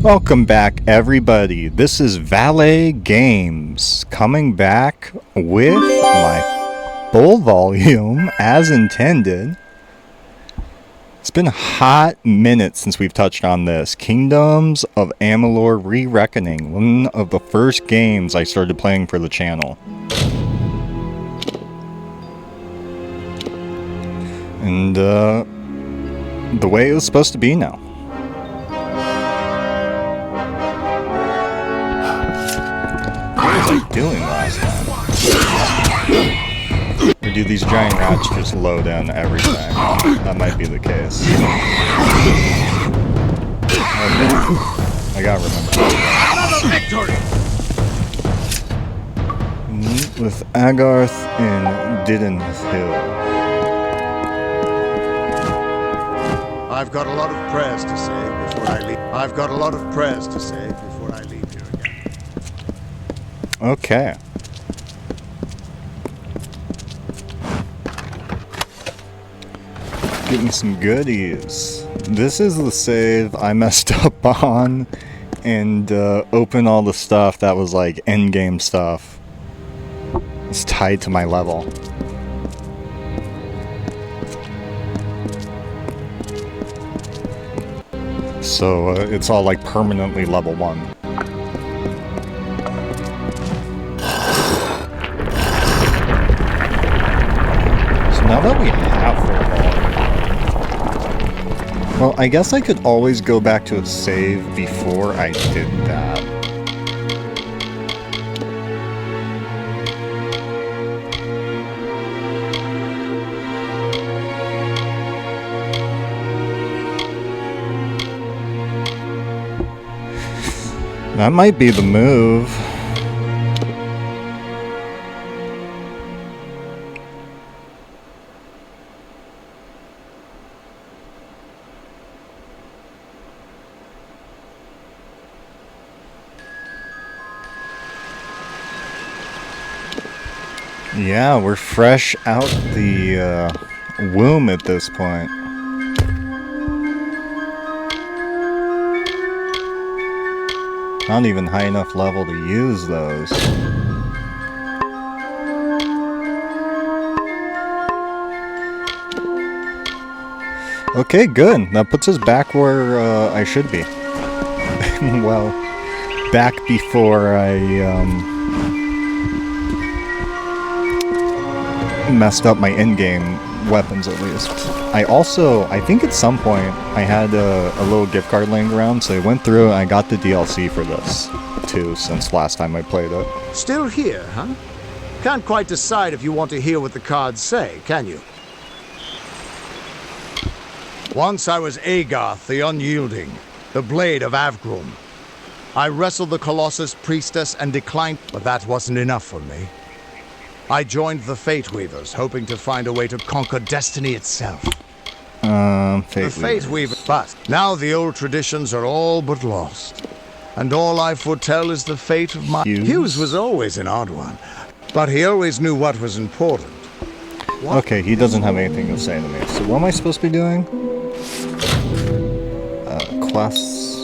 Welcome back, everybody. This is Valet Games coming back with my full volume as intended. It's been a hot minute since we've touched on this. Kingdoms of Amalur ReReckoning, one of the first games I started playing for the channel. And the way it was supposed to be now. What was I doing last time? Or do these giant rats just load in every time? That might be the case. Okay. I gotta remember. Meet with Agarth in Didden's Hill. I've got a lot of prayers to say before I leave. I've got a lot of prayers to say before I leave here again. Okay. Getting some goodies. This is the save I messed up on and opened all the stuff that was like endgame stuff. It's tied to my level. So it's all like permanently level 1. So now that we have full volume, well, I guess I could always go back to a save before I did that. That might be the move. Yeah, we're fresh out the womb at this point. Not even high enough level to use those. Okay, good. That puts us back where I should be. Well, back before I messed up my in-game weapons, at least. I think at some point I had a little gift card laying around, so I went through and I got the DLC for this too, since last time I played it. Still here, huh? Can't quite decide if you want to hear what the cards say, can you? Once I was Agarth the Unyielding, the Blade of Avgrum. I wrestled the Colossus Priestess and declined, but that wasn't enough for me. I joined the Fate Weavers, hoping to find a way to conquer destiny itself. Fate Weavers. But now the old traditions are all but lost. And all I foretell is the fate of my... Hughes was always an odd one, but he always knew what was important. Okay, he doesn't have anything to say to me. So what am I supposed to be doing? Quests.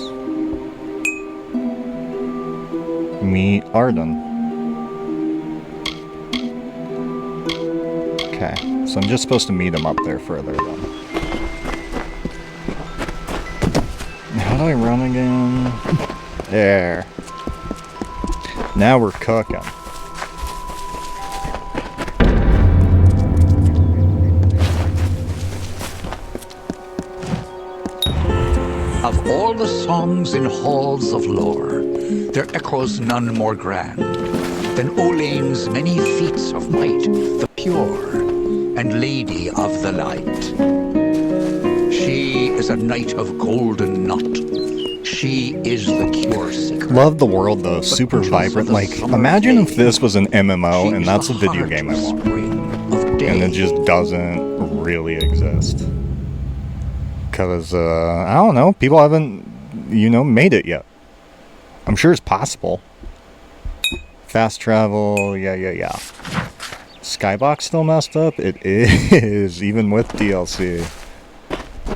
Meet Arden. Okay, so I'm just supposed to meet him up there further then. How do I run again? There. Now we're cooking. Of all the songs in halls of lore, there echoes none more grand than Olain's many feats of might, the pure and lady of the light. She is a knight of golden knot. She is the cure seeker. Love the world though, super vibrant. Like, imagine if this was an MMO and that's a video game I want. And it just doesn't really exist. Because, I don't know, people haven't, made it yet. I'm sure it's possible. Fast travel, yeah. Skybox still messed up? It is, even with DLC.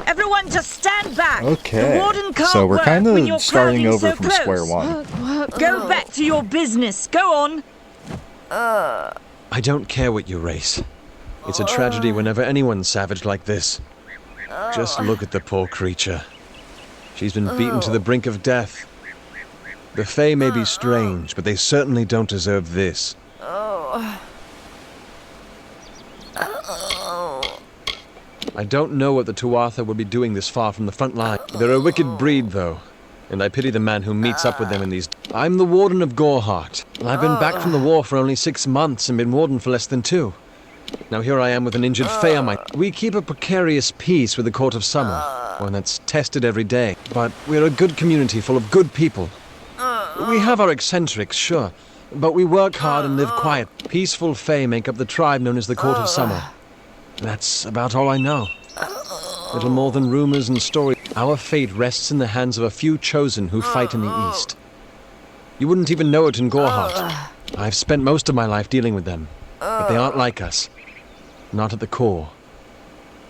Everyone just stand back. Okay. The warden can't So we're work kind when you're of starting crowding over so from close. square one. Go back to your business. Go on. I don't care what you race. It's a tragedy whenever anyone's savage like this. Just look at the poor creature. She's been beaten to the brink of death. The Fae may be strange, but they certainly don't deserve this. I don't know what the Tuatha would be doing this far from the front line. They're a wicked breed, though, and I pity the man who meets up with them in these... I'm the Warden of Goreheart. I've been back from the war for only 6 months and been Warden for less than 2. Now here I am with an injured Fae on my... We keep a precarious peace with the Court of Summer, one that's tested every day. But we're a good community full of good people. We have our eccentrics, sure, but we work hard and live quiet. Peaceful Fae make up the tribe known as the Court of Summer. That's about all I know. Little more than rumors and stories. Our fate rests in the hands of a few chosen who fight in the east. You wouldn't even know it in Goreheart. I've spent most of my life dealing with them, but they aren't like us. Not at the core.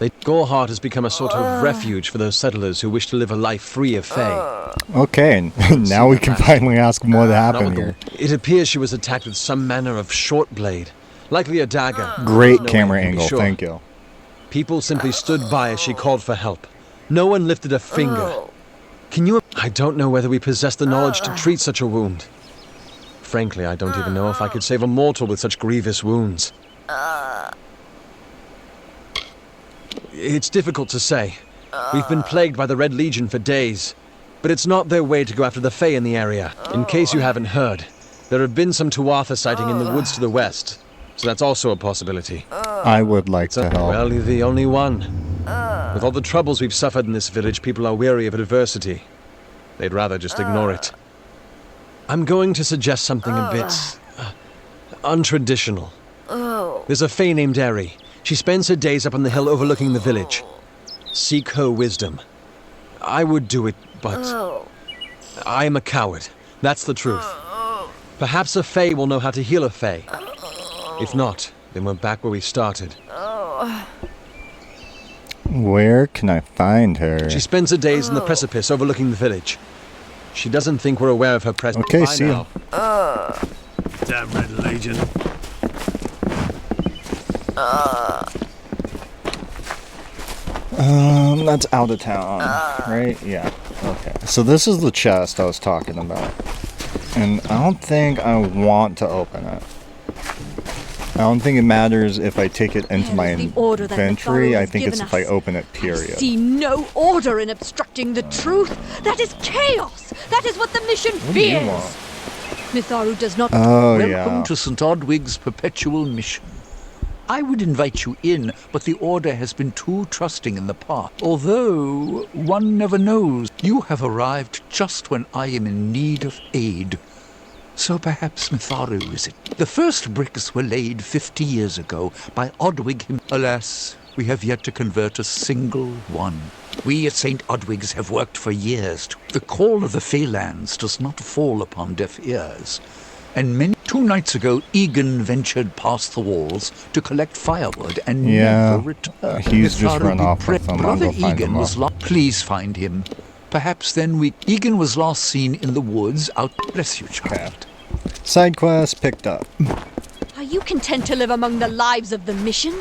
Goreheart has become a sort of refuge for those settlers who wish to live a life free of Fae. Okay, now we can finally ask them what happened here. It appears she was attacked with some manner of short blade, likely a dagger. Great No way camera to be angle, sure. thank you. People simply stood by as she called for help. No one lifted a finger. Can you... I don't know whether we possess the knowledge to treat such a wound. Frankly, I don't even know if I could save a mortal with such grievous wounds. It's difficult to say. We've been plagued by the Red Legion for days, but it's not their way to go after the Fae in the area. In case you haven't heard, there have been some Tuatha sighting in the woods to the west, so that's also a possibility. I would like to help. Well, you're the only one. With all the troubles we've suffered in this village, people are weary of adversity. They'd rather just ignore it. I'm going to suggest something a bit... untraditional. There's a Fae named Eri. She spends her days up on the hill overlooking the village. Seek her wisdom. I would do it, but... I am a coward. That's the truth. Perhaps a Fae will know how to heal a Fae. If not, then we're back where we started. Where can I find her? She spends her days in the precipice overlooking the village. She doesn't think we're aware of her presence. Okay, Bye see ya. now. Damn Red Legion. That's out of town, right? Yeah. Okay. So this is the chest I was talking about. And I don't think I want to open it. I don't think it matters if I take it into my inventory. I think it's if I open it, period. I see no order in obstructing the truth. That is chaos. That is what the mission What do you fears. want? Mitharu does not... Oh, Welcome yeah. to St. Odwig's perpetual mission. I would invite you in, but the Order has been too trusting in the past. Although, one never knows. You have arrived just when I am in need of aid. So perhaps Mitharu is it. The first bricks were laid 50 years ago by Odwig him. Alas, we have yet to convert a single one. We at St. Odwig's have worked for years. The call of the Feylands does not fall upon deaf ears. And 2 nights ago, Egan ventured past the walls to collect firewood and never returned. He's just Mitharu, run we off pray- with them. I'm Brother gonna find Egan him was up. lost. Please find him. Perhaps then Egan was last seen in the woods out. Bless you, child. Side quest picked up. Are you content to live among the lives of the mission?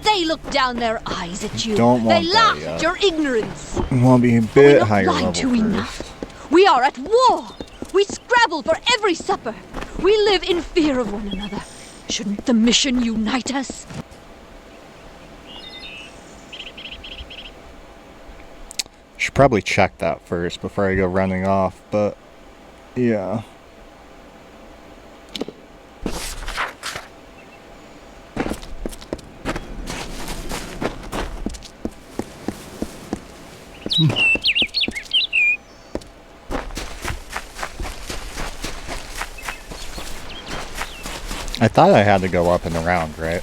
They look down their eyes at you. Don't want They that laugh yet. at your ignorance. We'll be a We're bit not higher lied level to first. enough. We are at war. We scrabble for every supper. We live in fear of one another. Shouldn't the mission unite us? Should probably check that first before I go running off, but yeah. I thought I had to go up and around, right?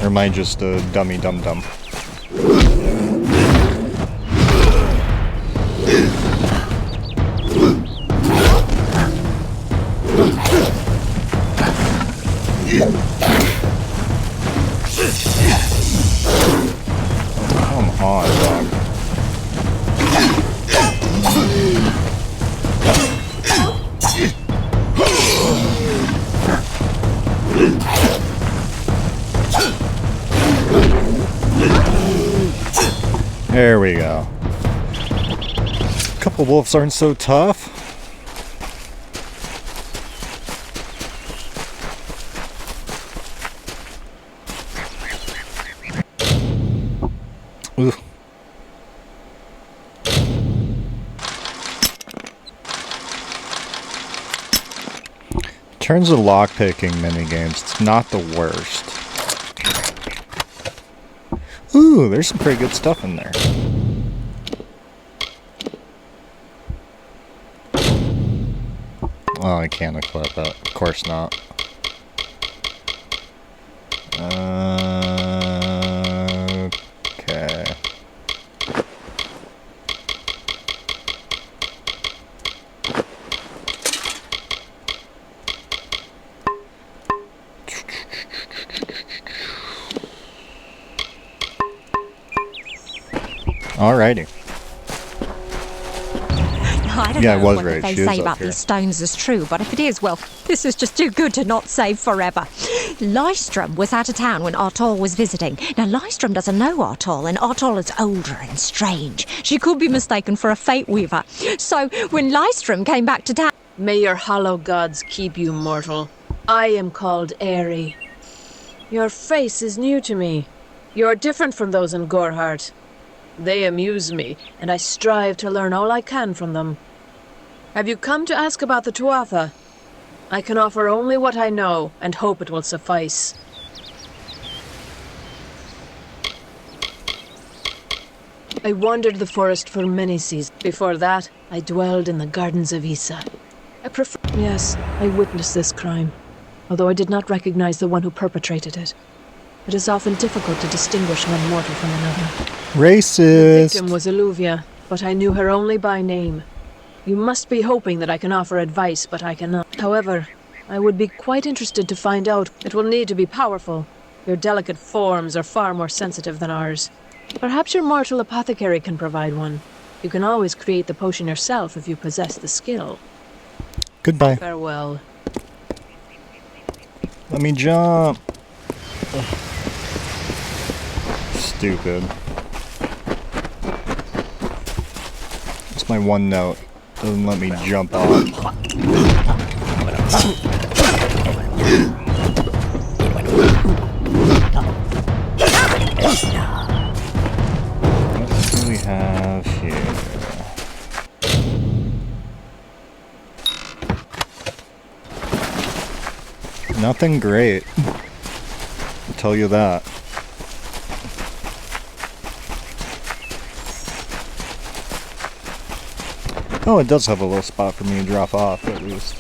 Or am I just a dummy dum-dum? There we go. A couple wolves aren't so tough. Ooh. In terms of lockpicking minigames, it's not the worst. Ooh, there's some pretty good stuff in there. Oh, I can't equip it. Of course not. Okay. Alrighty. I don't Yeah, it know was what right. they She was say up about here. these stones is true, but if it is, well, this is just too good to not save forever. Lystrom was out of town when Artol was visiting. Now, Lystrom doesn't know Artol, and Artol is older and strange. She could be mistaken for a fate weaver. So, when Lystrom came back to town... May your hollow gods keep you mortal. I am called Aerie. Your face is new to me. You're different from those in Gorhart. They amuse me, and I strive to learn all I can from them. Have you come to ask about the Tuatha? I can offer only what I know, and hope it will suffice. I wandered the forest for many seasons. Before that, I dwelled in the gardens of Issa. Yes, I witnessed this crime, although I did not recognize the one who perpetrated it. It is often difficult to distinguish one mortal from another. The Racist. victim was Illuvia, but I knew her only by name. You must be hoping that I can offer advice, but I cannot. However, I would be quite interested to find out. It will need to be powerful. Your delicate forms are far more sensitive than ours. Perhaps your mortal apothecary can provide one. You can always create the potion yourself if you possess the skill. Goodbye. Farewell. Let me jump. Stupid. It's my one note. Doesn't let me jump off. What do we have here? Nothing great. I'll tell you that. Oh, it does have a little spot for me to drop off, at least.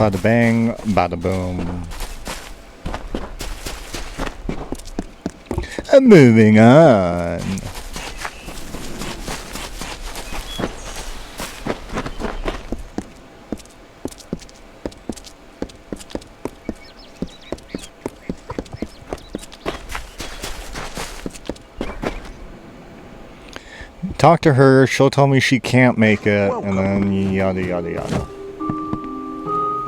Bada bang, bada boom. Moving on. Talk to her, she'll tell me she can't make it, and then yada yada yada.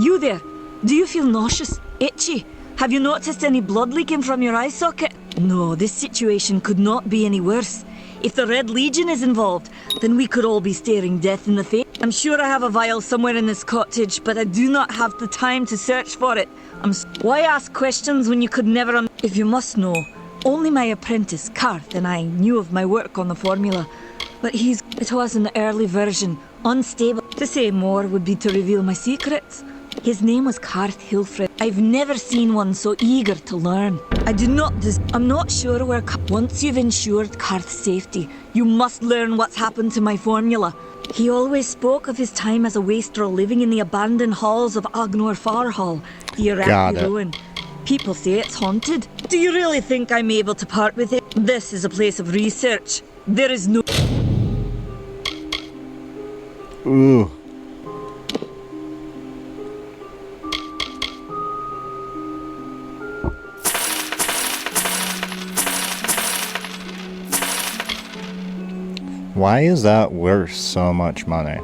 You there? Do you feel nauseous? Itchy? Have you noticed any blood leaking from your eye socket? No, this situation could not be any worse. If the Red Legion is involved, then we could all be staring death in the face. I'm sure I have a vial somewhere in this cottage, but I do not have the time to search for it. Why ask questions when you could never If you must know, only my apprentice, Karth, and I knew of my work on the formula. But it was an early version, unstable. To say more would be to reveal my secrets. His name was Karth Hilfred. I've never seen one so eager to learn. I'm not sure where... Once you've ensured Karth's safety, you must learn what's happened to my formula. He always spoke of his time as a wastrel living in the abandoned halls of Agnor Farhall, the Iraqi ruin. People say it's haunted. Do you really think I'm able to part with it? This is a place of research. There is no... Ooh. Why is that worth so much money?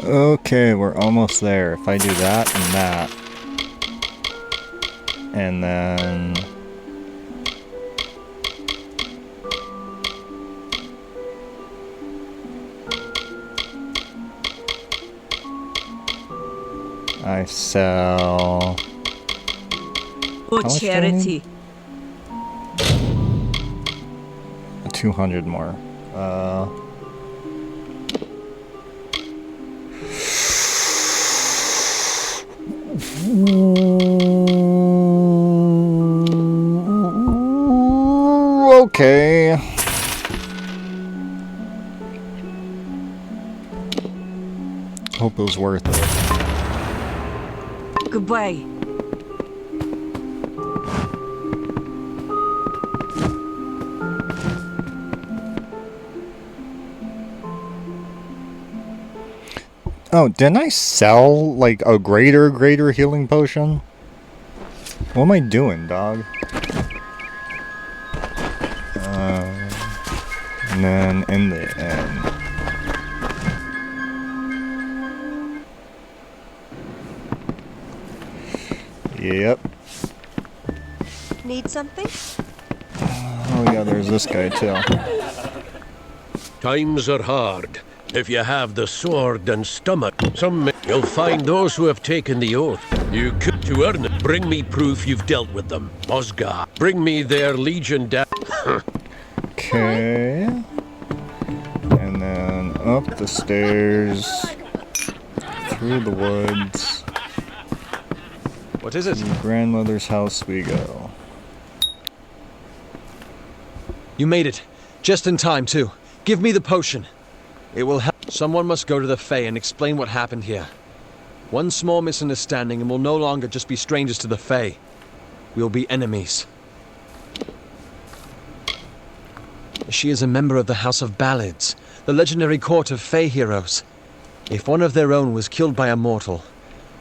Okay, we're almost there. If I do that and that, and then I sell. Oh, much do I charity. 200 more. Okay. Hope it was worth it. Goodbye. Oh, didn't I sell, like, a greater healing potion? What am I doing, dog? And then in the end. Yep. Need something? Oh yeah, there's this guy too. Times are hard. If you have the sword and stomach, you'll find those who have taken the oath. You could to earn it. Bring me proof you've dealt with them. Osgar, bring me their legion down. Okay. And then up the stairs, through the woods. What is it? To grandmother's house we go. You made it. Just in time, too. Give me the potion. It will help. Someone must go to the Fae and explain what happened here. One small misunderstanding and we'll no longer just be strangers to the Fae. We'll be enemies. She is a member of the House of Ballads, the legendary court of Fae heroes. If one of their own was killed by a mortal,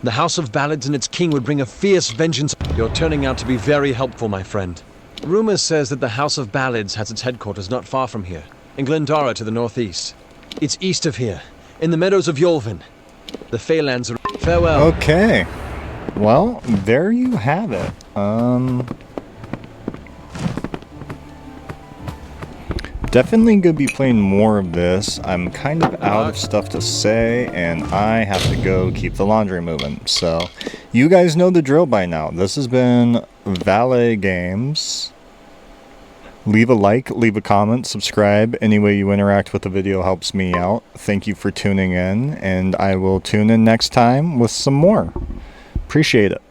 the House of Ballads and its king would bring a fierce vengeance. You're turning out to be very helpful, my friend. Rumor says that the House of Ballads has its headquarters not far from here, in Glendara to the northeast. It's east of here, in the meadows of Yolvin. The Feylands are... Farewell. Okay. Well, there you have it. Definitely gonna be playing more of this. I'm kind of out of stuff to say, and I have to go keep the laundry moving. So, you guys know the drill by now. This has been Valet Games. Leave a like, leave a comment, subscribe. Any way you interact with the video helps me out. Thank you for tuning in, and I will tune in next time with some more. Appreciate it.